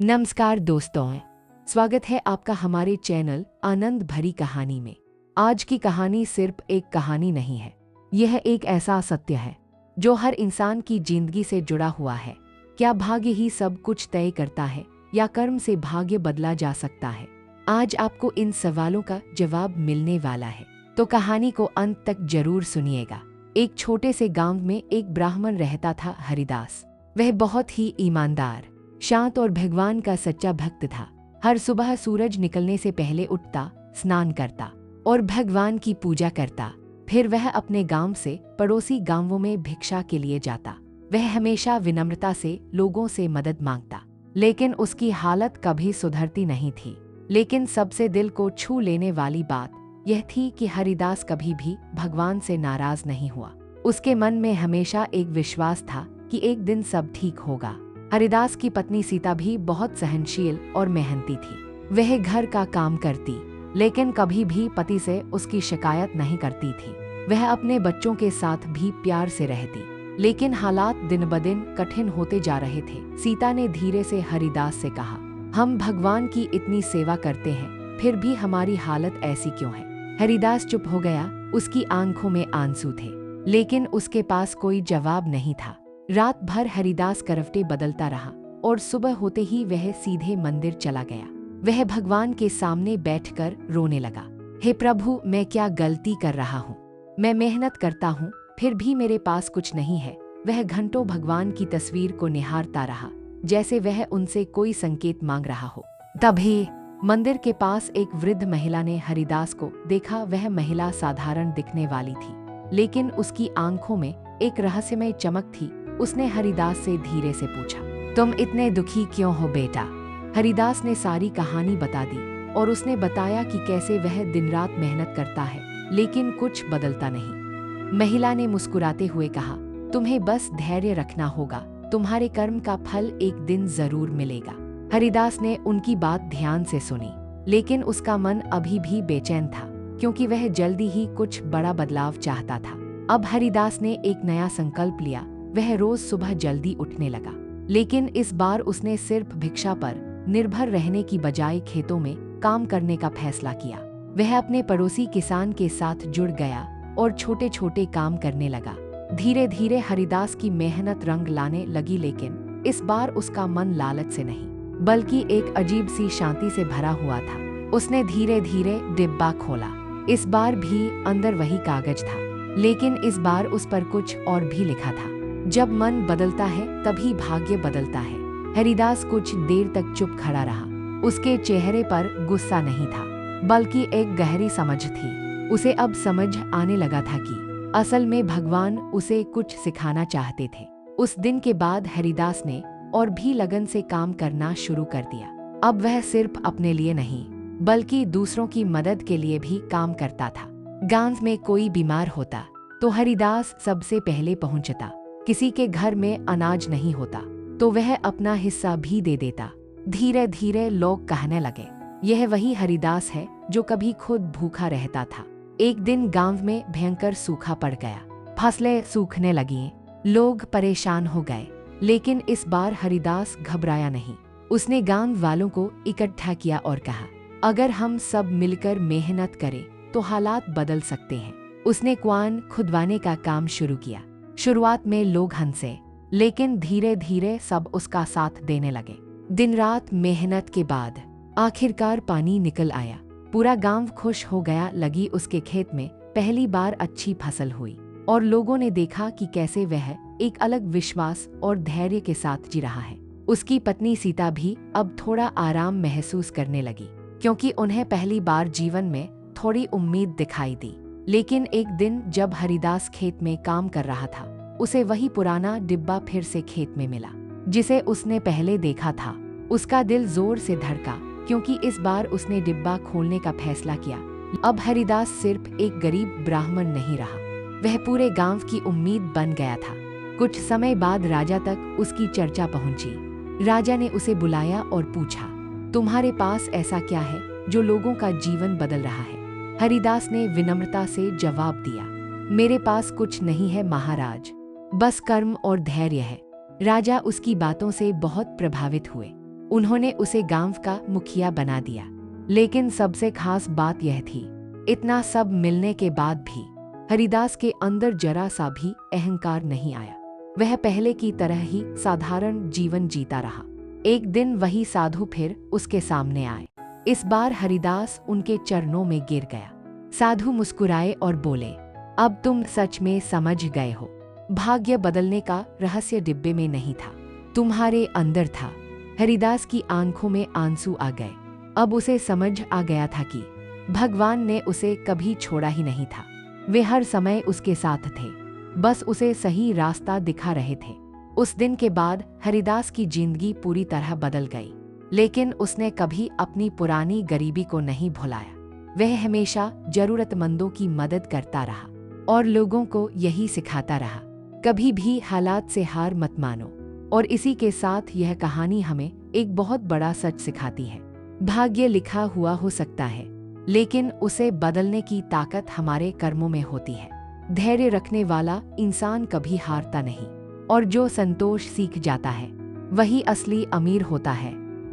नमस्कार दोस्तों, स्वागत है आपका हमारे चैनल आनंद भरी कहानी में। आज की कहानी सिर्फ एक कहानी नहीं है, यह एक ऐसा सत्य है जो हर इंसान की जिंदगी से जुड़ा हुआ है। क्या भाग्य ही सब कुछ तय करता है या कर्म से भाग्य बदला जा सकता है? आज आपको इन सवालों का जवाब मिलने वाला है, तो कहानी को अंत तक जरूर सुनिएगा। एक छोटे से गांव में एक ब्राह्मण रहता था, हरिदास। वह बहुत ही ईमानदार, शांत और भगवान का सच्चा भक्त था। हर सुबह सूरज निकलने से पहले उठता, स्नान करता और भगवान की पूजा करता। फिर वह अपने गांव से पड़ोसी गांवों में भिक्षा के लिए जाता। वह हमेशा विनम्रता से लोगों से मदद मांगता, लेकिन उसकी हालत कभी सुधरती नहीं थी। लेकिन सबसे दिल को छू लेने वाली बात यह थी कि हरिदास कभी भी भगवान से नाराज नहीं हुआ। उसके मन में हमेशा एक विश्वास था कि एक दिन सब ठीक होगा। हरिदास की पत्नी सीता भी बहुत सहनशील और मेहनती थी। वह घर का काम करती, लेकिन कभी भी पति से उसकी शिकायत नहीं करती थी। वह अपने बच्चों के साथ भी प्यार से रहती, लेकिन हालात दिन ब दिन कठिन होते जा रहे थे। सीता ने धीरे से हरिदास से कहा, हम भगवान की इतनी सेवा करते हैं, फिर भी हमारी हालत ऐसी क्यों है? हरिदास चुप हो गया। उसकी आंखों में आंसू थे, लेकिन उसके पास कोई जवाब नहीं था। रात भर हरिदास करवटें बदलता रहा और सुबह होते ही वह सीधे मंदिर चला गया। वह भगवान के सामने बैठकर रोने लगा। हे प्रभु, मैं क्या गलती कर रहा हूँ? मैं मेहनत करता हूँ, फिर भी मेरे पास कुछ नहीं है। वह घंटों भगवान की तस्वीर को निहारता रहा, जैसे वह उनसे कोई संकेत मांग रहा हो। तभी मंदिर के पास एक वृद्ध महिला ने हरिदास को देखा। वह महिला साधारण दिखने वाली थी, लेकिन उसकी आंखों में एक रहस्यमय चमक थी। उसने हरिदास से धीरे से पूछा, तुम इतने दुखी क्यों हो बेटा? हरिदास ने सारी कहानी बता दी और उसने बताया कि कैसे वह दिन रात मेहनत करता है, लेकिन कुछ बदलता नहीं। महिला ने मुस्कुराते हुए कहा, तुम्हें बस धैर्य रखना होगा, तुम्हारे कर्म का फल एक दिन जरूर मिलेगा। हरिदास ने उनकी बात ध्यान से सुनी, लेकिन उसका मन अभी भी बेचैन था, क्योंकि वह जल्दी ही कुछ बड़ा बदलाव चाहता था। अब हरिदास ने एक नया संकल्प लिया। वह रोज सुबह जल्दी उठने लगा, लेकिन इस बार उसने सिर्फ भिक्षा पर निर्भर रहने की बजाय खेतों में काम करने का फैसला किया। वह अपने पड़ोसी किसान के साथ जुड़ गया और छोटे छोटे काम करने लगा। धीरे धीरे हरिदास की मेहनत रंग लाने लगी, लेकिन इस बार उसका मन लालच से नहीं, बल्कि एक अजीब सी शांति से भरा हुआ था। उसने धीरे धीरे डिब्बा खोला। इस बार भी अंदर वही कागज था, लेकिन इस बार उस पर कुछ और भी लिखा था। जब मन बदलता है तभी भाग्य बदलता है। हरिदास कुछ देर तक चुप खड़ा रहा। उसके चेहरे पर गुस्सा नहीं था, बल्कि एक गहरी समझ थी। उसे अब समझ आने लगा था कि असल में भगवान उसे कुछ सिखाना चाहते थे। उस दिन के बाद हरिदास ने और भी लगन से काम करना शुरू कर दिया। अब वह सिर्फ अपने लिए नहीं, बल्कि दूसरों की मदद के लिए भी काम करता था। गांव में कोई बीमार होता तो हरिदास सबसे पहले पहुंचता। किसी के घर में अनाज नहीं होता तो वह अपना हिस्सा भी दे देता। धीरे धीरे लोग कहने लगे, यह वही हरिदास है जो कभी खुद भूखा रहता था। एक दिन गांव में भयंकर सूखा पड़ गया। फसलें सूखने लगी, लोग परेशान हो गए, लेकिन इस बार हरिदास घबराया नहीं। उसने गांव वालों को इकट्ठा किया और कहा, अगर हम सब मिलकर मेहनत करें तो हालात बदल सकते हैं। उसने कुआं खुदवाने का काम शुरू किया। शुरुआत में लोग हंसे, लेकिन धीरे धीरे सब उसका साथ देने लगे। दिन रात मेहनत के बाद आखिरकार पानी निकल आया। पूरा गांव खुश हो गया। लगी उसके खेत में पहली बार अच्छी फसल हुई और लोगों ने देखा कि कैसे वह एक अलग विश्वास और धैर्य के साथ जी रहा है। उसकी पत्नी सीता भी अब थोड़ा आराम महसूस करने लगी, क्योंकि उन्हें पहली बार जीवन में थोड़ी उम्मीद दिखाई दी। लेकिन एक दिन जब हरिदास खेत में काम कर रहा था, उसे वही पुराना डिब्बा फिर से खेत में मिला, जिसे उसने पहले देखा था। उसका दिल जोर से धड़का, क्योंकि इस बार उसने डिब्बा खोलने का फैसला किया। अब हरिदास सिर्फ एक गरीब ब्राह्मण नहीं रहा, वह पूरे गांव की उम्मीद बन गया था। कुछ समय बाद राजा तक उसकी चर्चा पहुंची। राजा ने उसे बुलाया और पूछा, तुम्हारे पास ऐसा क्या है जो लोगों का जीवन बदल रहा है? हरिदास ने विनम्रता से जवाब दिया, मेरे पास कुछ नहीं है महाराज, बस कर्म और धैर्य है। राजा उसकी बातों से बहुत प्रभावित हुए। उन्होंने उसे गांव का मुखिया बना दिया। लेकिन सबसे खास बात यह थी, इतना सब मिलने के बाद भी हरिदास के अंदर जरा सा भी अहंकार नहीं आया। वह पहले की तरह ही साधारण जीवन जीता रहा। एक दिन वही साधु फिर उसके सामने आए। इस बार हरिदास उनके चरणों में गिर गया। साधु मुस्कुराए और बोले, अब तुम सच में समझ गए हो। भाग्य बदलने का रहस्य डिब्बे में नहीं था, तुम्हारे अंदर था। हरिदास की आंखों में आंसू आ गए। अब उसे समझ आ गया था कि भगवान ने उसे कभी छोड़ा ही नहीं था। वे हर समय उसके साथ थे, बस उसे सही रास्ता दिखा रहे थे। उस दिन के बाद हरिदास की जिंदगी पूरी तरह बदल गई, लेकिन उसने कभी अपनी पुरानी गरीबी को नहीं भुलाया। वह हमेशा जरूरतमंदों की मदद करता रहा और लोगों को यही सिखाता रहा, कभी भी हालात से हार मत मानो। और इसी के साथ यह कहानी हमें एक बहुत बड़ा सच सिखाती है। भाग्य लिखा हुआ हो सकता है, लेकिन उसे बदलने की ताकत हमारे कर्मों में होती है। धैर्य रखने वाला इंसान कभी हारता नहीं, और जो संतोष सीख जाता है वही असली अमीर होता है।